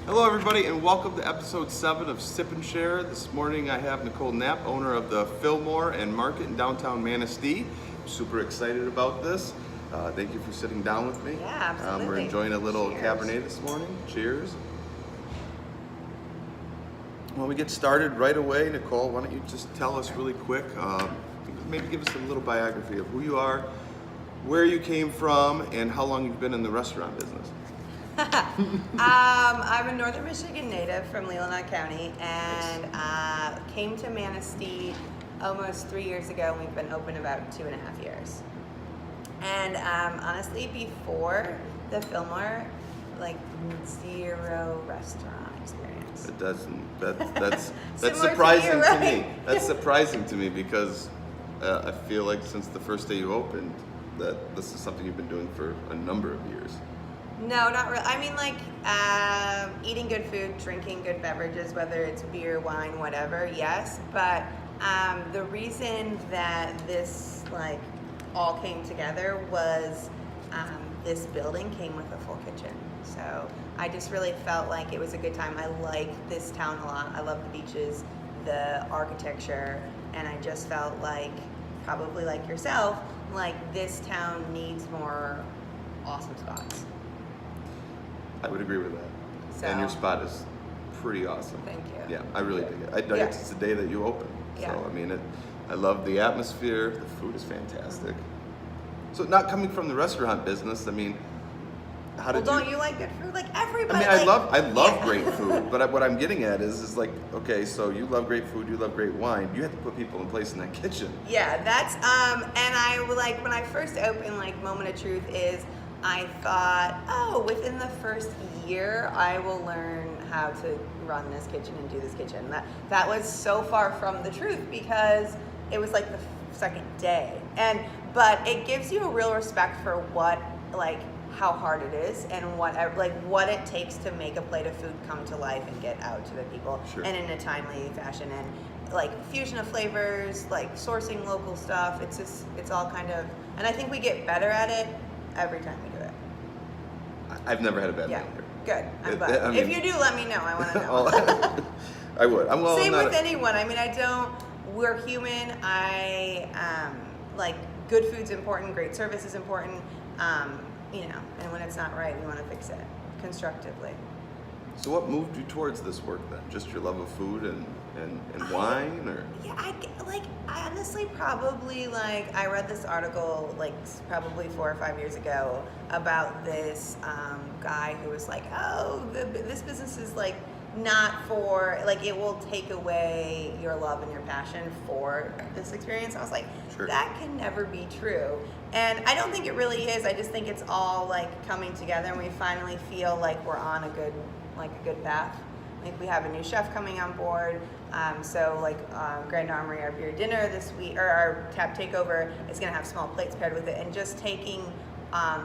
Hello everybody and welcome to episode 7 of Sip and Share. This morning I have Nicole Knapp, owner of the Fillmore and Market in downtown Manistee. I'm super excited about this. Thank you for sitting down with me. Yeah, absolutely. We're enjoying a little Cheers. Cabernet this morning. Cheers. Well, we get started right away. Nicole, why don't you just tell us really quick, maybe give us a little biography of who you are, where you came from, and how long you've been in the restaurant business. I'm a Northern Michigan native from Leelanau County and came to Manistee almost 3 years ago, and we've been open about 2.5 years. And honestly, before the Fillmore, like 0 restaurant experience. It doesn't. That's Similar surprising to you, to right? me. That's surprising to me because I feel like since the first day you opened, that this is something you've been doing for a number of years. No, not really. I mean, like eating good food, drinking good beverages, whether it's beer, wine, whatever. Yes, but the reason that this like all came together was this building came with a full kitchen. So I just really felt like it was a good time. I like this town a lot. I love the beaches, the architecture, and I just felt like, probably like yourself, like this town needs more awesome spots. I would agree with that. So, and your spot is pretty awesome. Thank you. Yeah, I really dig it. I dug it since the day that you opened. Yeah. So I mean, I love the atmosphere. The food is fantastic. So not coming from the restaurant business, I mean, how did Don't you like good food? Like everybody. I mean, I love Yeah. great food, but what I'm getting at is like, okay, so you love great food, you love great wine. You have to put people in place in that kitchen. Yeah, that's and I like when I first opened, like moment of truth is I thought, oh, within the first year I will learn how to run this kitchen and do this kitchen. That was so far from the truth because it was like the second day. But it gives you a real respect for what like how hard it is and what it takes to make a plate of food come to life and get out to the people. Sure. And in a timely fashion, and like fusion of flavors, like sourcing local stuff. It's all kind of, and I think we get better at it every time we do it. I've never had a bad Yeah, meal here. good. I'm glad. I mean- If you do, let me know. I want to know. I would. Same with anyone. I mean, we're human. Like good food's important, great service is important. And when it's not right, we want to fix it constructively. So what moved you towards this work then? Just your love of food and wine, or? Yeah, I honestly probably I read this article probably 4 or 5 years ago about this guy who was like, oh, this business is not for, it will take away your love and your passion for this experience. I was like, Sure. That can never be true. And I don't think it really is. I just think it's all coming together, and we finally feel like we're on a good path. Like we have a new chef coming on board. Grand Armory, our beer dinner this week, or our tap takeover, is going to have small plates paired with it, and just taking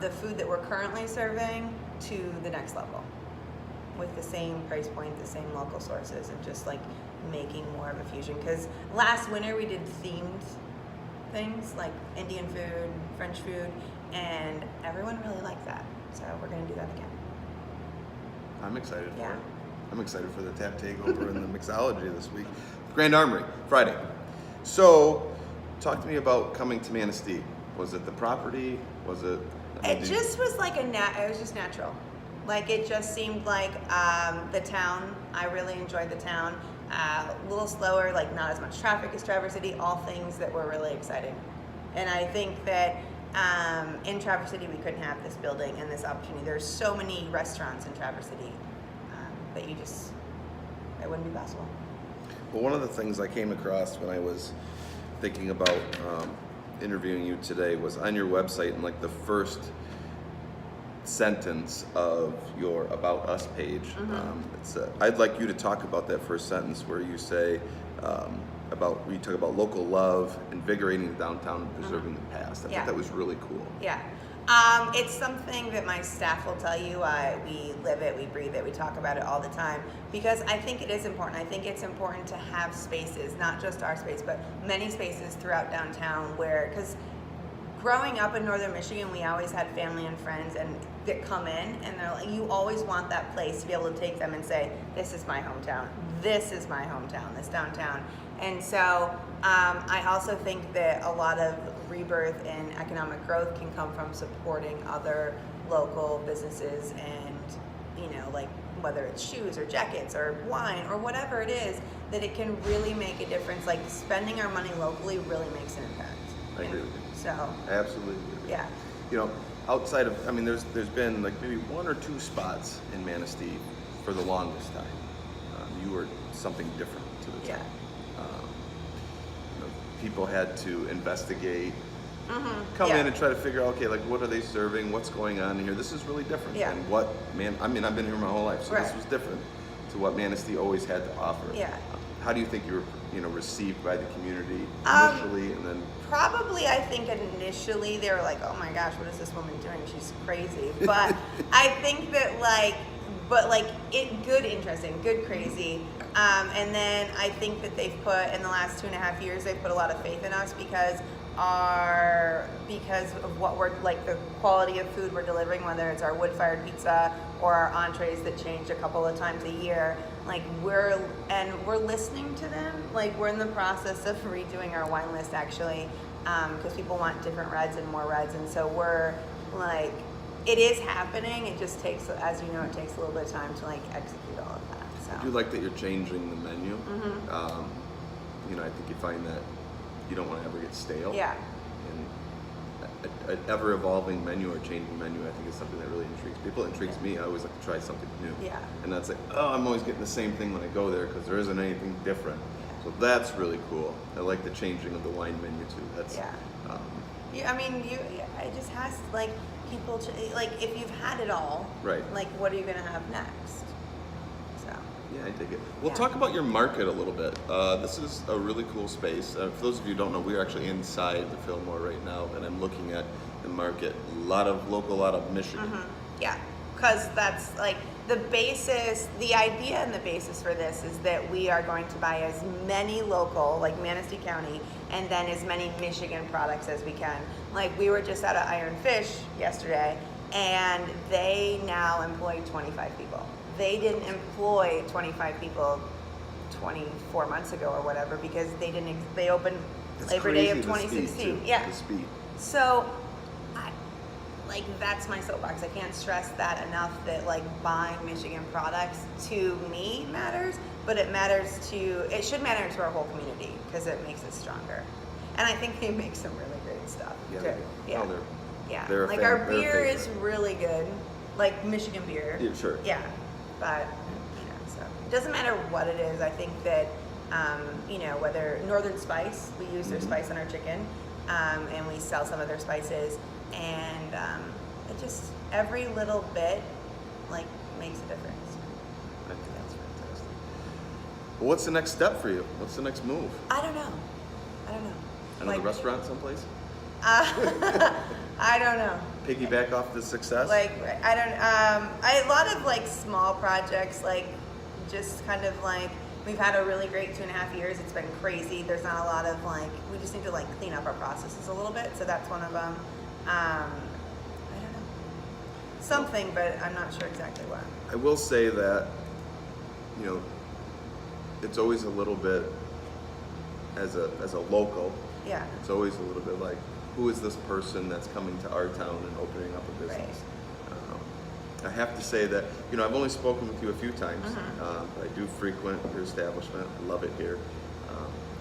the food that we're currently serving to the next level with the same price point, the same local sources, and just making more of a fusion. Because last winter we did themed things like Indian food, French food, and everyone really liked that. So we're going to do that again. I'm excited for Yeah. it. I'm excited for the tap takeover and the mixology this week. Grand Armory, Friday. So, talk to me about coming to Manistee. Was it the property? Was it? It just was it was just natural. It just seemed like the town. I really enjoyed the town. A little slower, not as much traffic as Traverse City. All things that were really exciting. And I think that in Traverse City we couldn't have this building and this opportunity. There's so many restaurants in Traverse City that it wouldn't be possible. Well, one of the things I came across when I was thinking about interviewing you today was on your website, and the first sentence of your About Us page. I'd like you to talk about that first sentence where you say you talk about local love, invigorating the downtown, and preserving the past. I thought that was really cool. Yeah. It's something that my staff will tell you. We live it, we breathe it, we talk about it all the time, because I think it is important. I think it's important to have spaces, not just our space, but many spaces throughout downtown because growing up in northern Michigan, we always had family and friends and that come in, and they're like, you always want that place to be able to take them and say, this is my hometown, this is my hometown, this downtown. And so I also think that a lot of rebirth and economic growth can come from supporting other local businesses, and like whether it's shoes or jackets or wine or whatever it is, that it can really make a difference. Like spending our money locally really makes an impact. I agree with you. So Absolutely. yeah. Outside of, there's been like maybe 1 or 2 spots in Manistee for the longest time. You were something different to the Yeah. time. People had to investigate, come Yeah. in and try to figure out, okay, like what are they serving? What's going on here? This is really different. Yeah. And I've been here my whole life, so Right. this was different to what Manistee always had to offer. Yeah. How do you think you were, received by the community Um, initially, and then? Probably, I think initially they were like, oh my gosh, what is this woman doing? She's crazy. But I think that good, interesting, good, crazy. And then I think that they've put, in the last 2.5 years, they've put a lot of faith in us because of what we're, like the quality of food we're delivering, whether it's our wood-fired pizza or our entrees that change a couple of times a year. Like we're listening to them. Like we're in the process of redoing our wine list actually, because people want different reds and more reds, and so we're like, it is happening. It just takes, as you know, it takes a little bit of time to like execute all of that. So. I do like that you're changing the menu. Mm-hmm. I think you find that you don't want to ever get stale. Yeah. And an ever-evolving menu or changing menu, I think, is something that really intrigues people. It intrigues me. I always like to try something new. Yeah. And that's like, I'm always getting the same thing when I go there because there isn't anything different. Yeah. So that's really cool. I like the changing of the wine menu too. That's Yeah. It just has to, like, people, like, if you've had it all, right. like, what are you going to have next? So. Yeah, I dig it. Well, Yeah. talk about your market a little bit. This is a really cool space. For those of you who don't know, we're actually inside the Fillmore right now, and I'm looking at the market. A lot of local, a lot of Michigan. Mm-hmm. Yeah, because that's like the basis, the idea and the basis for this is that we are going to buy as many local, like Manistee County, and then as many Michigan products as we can. Like we were just at Iron Fish yesterday, and they now employ 25 people. They didn't employ 25 people 24 months ago or whatever because they opened It's Labor Day of crazy, the 2016. speed, too. Yeah. The speed. So, that's my soapbox. I can't stress that enough, that like buying Michigan products to me matters, but it should matter to our whole community because it makes us stronger. And I think they make some really great stuff Yeah, too. they do. Yeah. Oh, Yeah. they're a Like fan- our they're a beer favorite. is really good. Like Michigan beer. Yeah, sure. Yeah. But, so it doesn't matter what it is. I think that, whether Northern Spice, we use their Mhm. spice on our chicken, and we sell some of their spices, and it just, every little bit, like, makes a difference. I think that's fantastic. Well, what's the next step for you? What's the next move? I don't know. Another restaurant someplace? I don't know. Piggyback off the success? Like, I don't, a lot of like small projects, like just kind of like, we've had a really great 2.5 years. It's been crazy. There's not a lot of like, we just need to like clean up our processes a little bit. So that's one of them. I don't know. Something, but I'm not sure exactly what. I will say that, it's always a little bit, as a local, Yeah. it's always a little bit like, who is this person that's coming to our town and opening up a business? Right. I have to say that, I've only spoken with you a few times. Mhm. I do frequent your establishment. I love it here.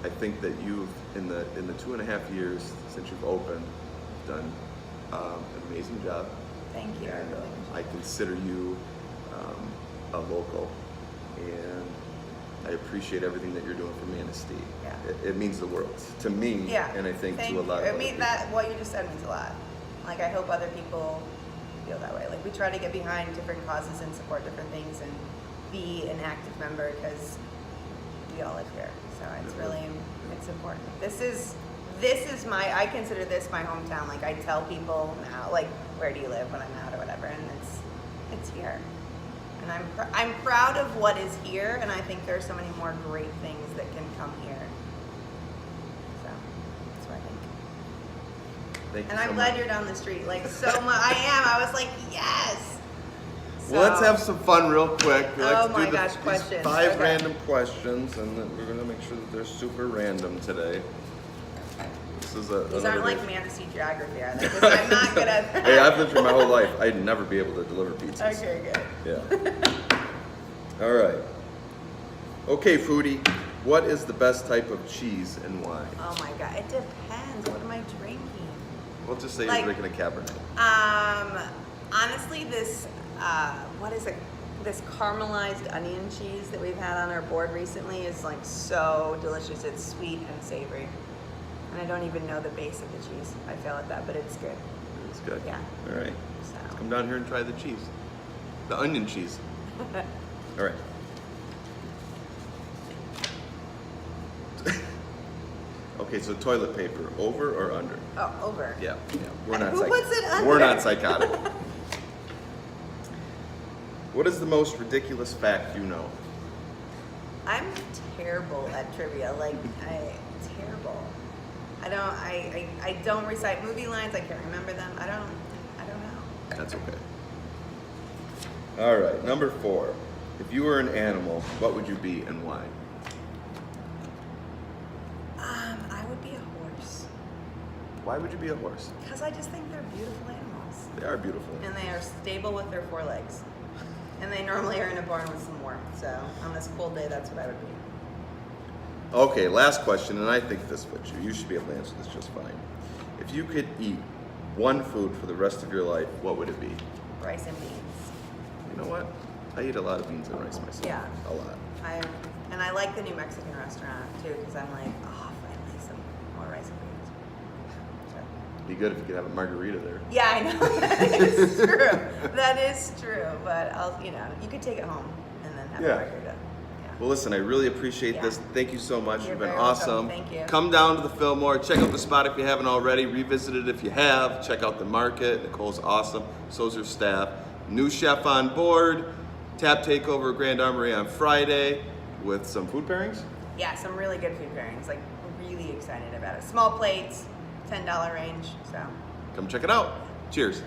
I think that you've, in the 2.5 years since you've opened, done an amazing job. Thank you. I And really I consider you a local, and I appreciate everything that you're doing for Manistee. Yeah. It means the world to me, Yeah. and I think Thank to a lot you. of I other mean, people. that, what you just said means a lot. Like, I hope other people feel that way. Like, we try to get behind different causes and support different things and be an active member because we all live here. So it's really, it's important. This is I consider this my hometown. Like, I tell people now, like, where do you live when I'm out or whatever, and it's here. And I'm proud of what is here, and I think there's so many more great things that can come here. So that's what I think. Thank you And so I'm glad much. you're down the street, like so much. I am. I was like, yes. Well, let's have some fun real quick. We like Oh to my do gosh, these questions. 5 Okay. random questions, and then we're gonna make sure that they're super random today. This is These another aren't like day. Manistee geography, are they? 'Cause I'm not good at that. Hey, I've lived through my whole life. I'd never be able to deliver pizzas. Okay, good. Yeah. All right. Okay, foodie. What is the best type of cheese and why? Oh my god, it depends. What am I drinking? We'll just say Like- you're drinking a Cabernet. Honestly, this what is it? This caramelized onion cheese that we've had on our board recently is like so delicious. It's sweet and savory, and I don't even know the base of the cheese. I fail at that, but it's good. It's good. Yeah. All right. So. Come down here and try the cheese. The onion cheese. All right. Okay, so toilet paper, over or under? Oh, over. Yeah, yeah. We're And not who puts it under? We're not psychotic. What is the most ridiculous fact you know? I'm terrible at trivia. Like terrible. I don't recite movie lines. I can't remember them. I don't know. That's okay. All right, number 4. If you were an animal, what would you be and why? I would be a horse Why would you be a horse? because I just think they're beautiful animals, They are beautiful. and they are stable with their 4 legs, and they normally are in a barn with some warmth. So on this cold day, that's what I would be. Okay, last question, and I think this fits you. You should be able to answer this just fine. If you could eat one food for the rest of your life, what would it be? Rice and beans. You know what? I eat a lot of beans and rice myself. Yeah. A lot. And I like the new Mexican restaurant too because I'm like, oh, finally some more rice and beans. So. Be good if you could have a margarita there. Yeah, I know. That is true. That is true. But you could take it home and then have Yeah. a margarita. Yeah. Well, listen, I really appreciate Yeah. this. Thank you so much. You're You've been very welcome. awesome. Thank you. Come down to the Fillmore. Check out the spot if you haven't already. Revisit it if you have. Check out the market. Nicole's awesome. So's her staff. New chef on board. Tap takeover Grand Armory on Friday with some food pairings. Yeah, some really good food pairings. Like, really excited about it. Small plates, $10 range. So, Come check it out. Cheers.